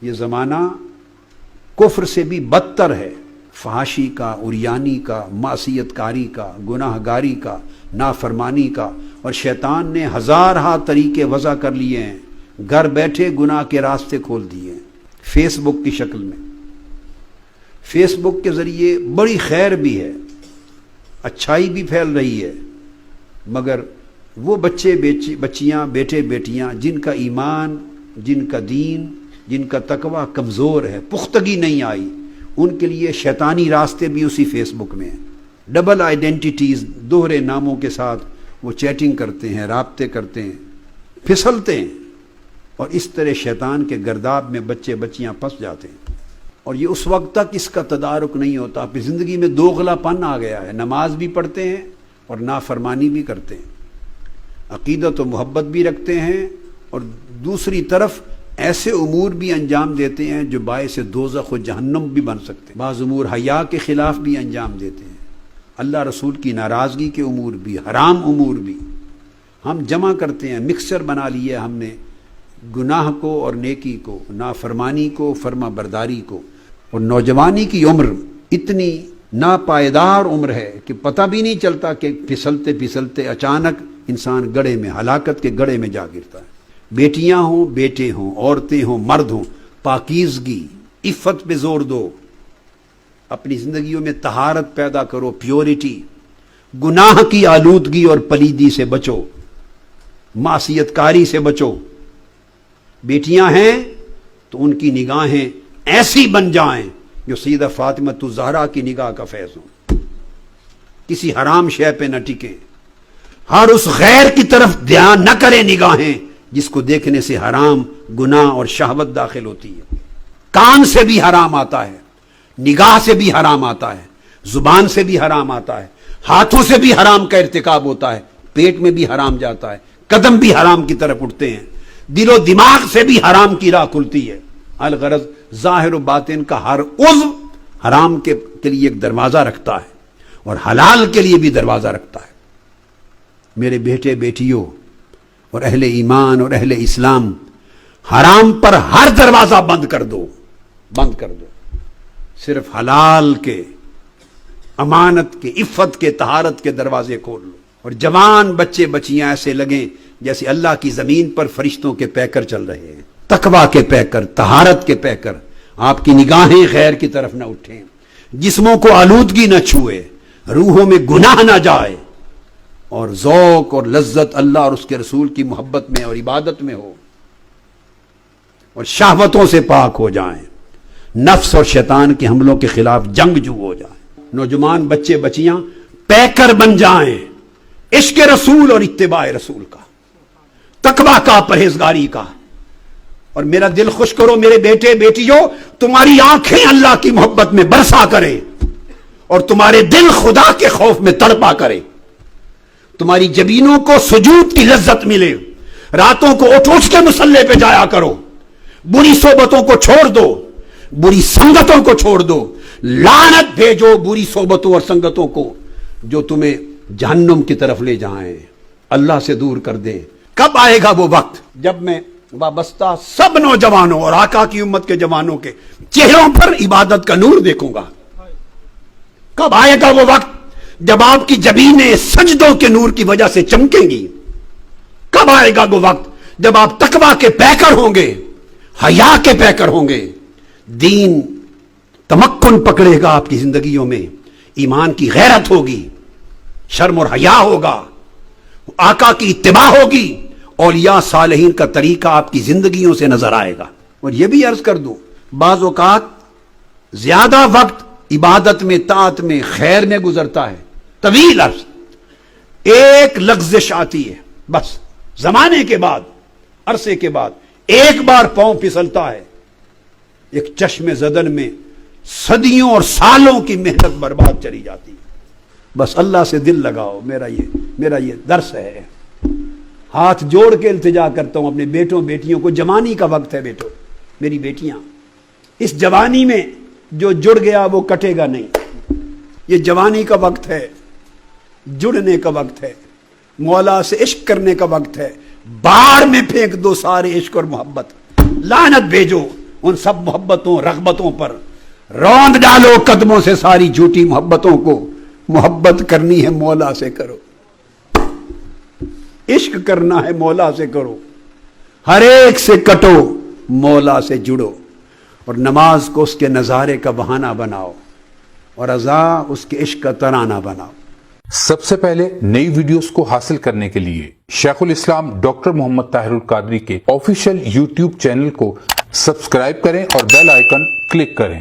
یہ زمانہ کفر سے بھی بدتر ہے، فحاشی کا، عریانی کا، معصیت کاری کا، گناہ گاری کا، نافرمانی کا، اور شیطان نے ہزارہا طریقے وضع کر لیے ہیں، گھر بیٹھے گناہ کے راستے کھول دیے ہیں فیس بک کی شکل میں۔ فیس بک کے ذریعے بڑی خیر بھی ہے، اچھائی بھی پھیل رہی ہے، مگر وہ بچے بچیاں بیٹے بیٹیاں جن کا ایمان، جن کا دین، جن کا تقوی کمزور ہے، پختگی نہیں آئی، ان کے لیے شیطانی راستے بھی اسی فیس بک میں ہیں۔ ڈبل آئیڈینٹیٹیز، دوہرے ناموں کے ساتھ وہ چیٹنگ کرتے ہیں، رابطے کرتے ہیں، پھسلتے ہیں، اور اس طرح شیطان کے گرداب میں بچے بچیاں پھنس جاتے ہیں، اور یہ اس وقت تک اس کا تدارک نہیں ہوتا۔ پھر زندگی میں دوغلا پن آ گیا ہے، نماز بھی پڑھتے ہیں اور نافرمانی بھی کرتے ہیں، عقیدت و محبت بھی رکھتے ہیں، اور دوسری طرف ایسے امور بھی انجام دیتے ہیں جو باعث دوزخ و جہنم بھی بن سکتے ہیں۔ بعض امور حیا کے خلاف بھی انجام دیتے ہیں، اللہ رسول کی ناراضگی کے امور بھی، حرام امور بھی ہم جمع کرتے ہیں، مکسچر بنا لیے ہم نے، گناہ کو اور نیکی کو، نافرمانی کو، فرما برداری کو۔ اور نوجوانی کی عمر اتنی ناپائیدار عمر ہے کہ پتہ بھی نہیں چلتا کہ پھسلتے پھسلتے اچانک انسان گڑھے میں، ہلاکت کے گڑھے میں جا گرتا ہے۔ بیٹیاں ہوں، بیٹے ہوں، عورتیں ہوں، مرد ہوں، پاکیزگی، عفت پہ زور دو، اپنی زندگیوں میں طہارت پیدا کرو، پیورٹی، گناہ کی آلودگی اور پلیدی سے بچو، معصیت کاری سے بچو۔ بیٹیاں ہیں تو ان کی نگاہیں ایسی بن جائیں جو سیدہ فاطمہ الزہرا کی نگاہ کا فیض ہو، کسی حرام شے پہ نہ ٹکیں، ہر اس غیر کی طرف دھیان نہ کریں نگاہیں جس کو دیکھنے سے حرام، گناہ اور شہوت داخل ہوتی ہے۔ کان سے بھی حرام آتا ہے، نگاہ سے بھی حرام آتا ہے، زبان سے بھی حرام آتا ہے، ہاتھوں سے بھی حرام کا ارتکاب ہوتا ہے، پیٹ میں بھی حرام جاتا ہے، قدم بھی حرام کی طرف اٹھتے ہیں، دل و دماغ سے بھی حرام کی راہ کھلتی ہے۔ الغرض ظاہر و باطن کا ہر عضو حرام کے لیے ایک دروازہ رکھتا ہے اور حلال کے لیے بھی دروازہ رکھتا ہے۔ میرے بیٹے بیٹیوں اور اہل ایمان اور اہل اسلام، حرام پر ہر دروازہ بند کر دو، بند کر دو، صرف حلال کے، امانت کے، عفت کے، طہارت کے دروازے کھول لو۔ اور جوان بچے بچیاں ایسے لگیں جیسے اللہ کی زمین پر فرشتوں کے پیکر چل رہے ہیں، تقویٰ کے پیکر، طہارت کے پیکر۔ آپ کی نگاہیں غیر کی طرف نہ اٹھیں، جسموں کو آلودگی نہ چھوئے، روحوں میں گناہ نہ جائے، اور ذوق اور لذت اللہ اور اس کے رسول کی محبت میں اور عبادت میں ہو، اور شہوتوں سے پاک ہو جائیں، نفس اور شیطان کے حملوں کے خلاف جنگجو ہو جائیں۔ نوجوان بچے بچیاں پیکر بن جائیں عشق رسول اور اتباع رسول کا، تقویٰ کا، پرہیزگاری کا۔ اور میرا دل خوش کرو میرے بیٹے بیٹیوں، تمہاری آنکھیں اللہ کی محبت میں برسا کریں، اور تمہارے دل خدا کے خوف میں تڑپا کرے، تمہاری جبینوں کو سجود کی لذت ملے، راتوں کو اٹھ کے مصلے پہ جایا کرو، بری صحبتوں کو چھوڑ دو، بری سنگتوں کو چھوڑ دو، لعنت بھیجو بری صحبتوں اور سنگتوں کو جو تمہیں جہنم کی طرف لے جائیں، اللہ سے دور کر دیں۔ کب آئے گا وہ وقت جب میں وابستہ سب نوجوانوں اور آقا کی امت کے جوانوں کے چہروں پر عبادت کا نور دیکھوں گا؟ کب آئے گا وہ وقت جب آپ کی جبینیں سجدوں کے نور کی وجہ سے چمکیں گی؟ کب آئے گا وہ وقت جب آپ تقویٰ کے پیکر ہوں گے، حیا کے پیکر ہوں گے، دین تمکن پکڑے گا آپ کی زندگیوں میں، ایمان کی غیرت ہوگی، شرم اور حیا ہوگا، آقا کی اتباع ہوگی، اولیاء صالحین کا طریقہ آپ کی زندگیوں سے نظر آئے گا۔ اور یہ بھی عرض کر دوں، بعض اوقات زیادہ وقت عبادت میں، طاعت میں، خیر میں گزرتا ہے، طویل عرص، ایک لغزش آتی ہے، بس زمانے کے بعد، عرصے کے بعد ایک بار پاؤں پھسلتا ہے، ایک چشم زدن میں صدیوں اور سالوں کی محنت برباد چلی جاتی ہے۔ بس اللہ سے دل لگاؤ، میرا یہ درس ہے، ہاتھ جوڑ کے التجا کرتا ہوں اپنے بیٹوں بیٹیوں کو۔ جوانی کا وقت ہے بیٹو، میری بیٹیاں، اس جوانی میں جو جڑ گیا وہ کٹے گا نہیں۔ یہ جوانی کا وقت ہے، جڑنے کا وقت ہے، مولا سے عشق کرنے کا وقت ہے۔ باہر میں پھینک دو سارے عشق اور محبت، لعنت بھیجو ان سب محبتوں رغبتوں پر روند ڈالو قدموں سے ساری جھوٹی محبتوں کو. محبت کرنی ہے مولا سے کرو, عشق کرنا ہے مولا سے کرو, ہر ایک سے کٹو مولا سے جڑو, اور نماز کو اس کے نظارے کا بہانہ بناؤ اور اذا اس کے عشق کا ترانہ بناؤ. سب سے پہلے نئی ویڈیوز کو حاصل کرنے کے لیے شیخ الاسلام ڈاکٹر محمد طاہر القادری کے آفیشیل یوٹیوب چینل کو سبسکرائب کریں اور بیل آئیکن کلک کریں.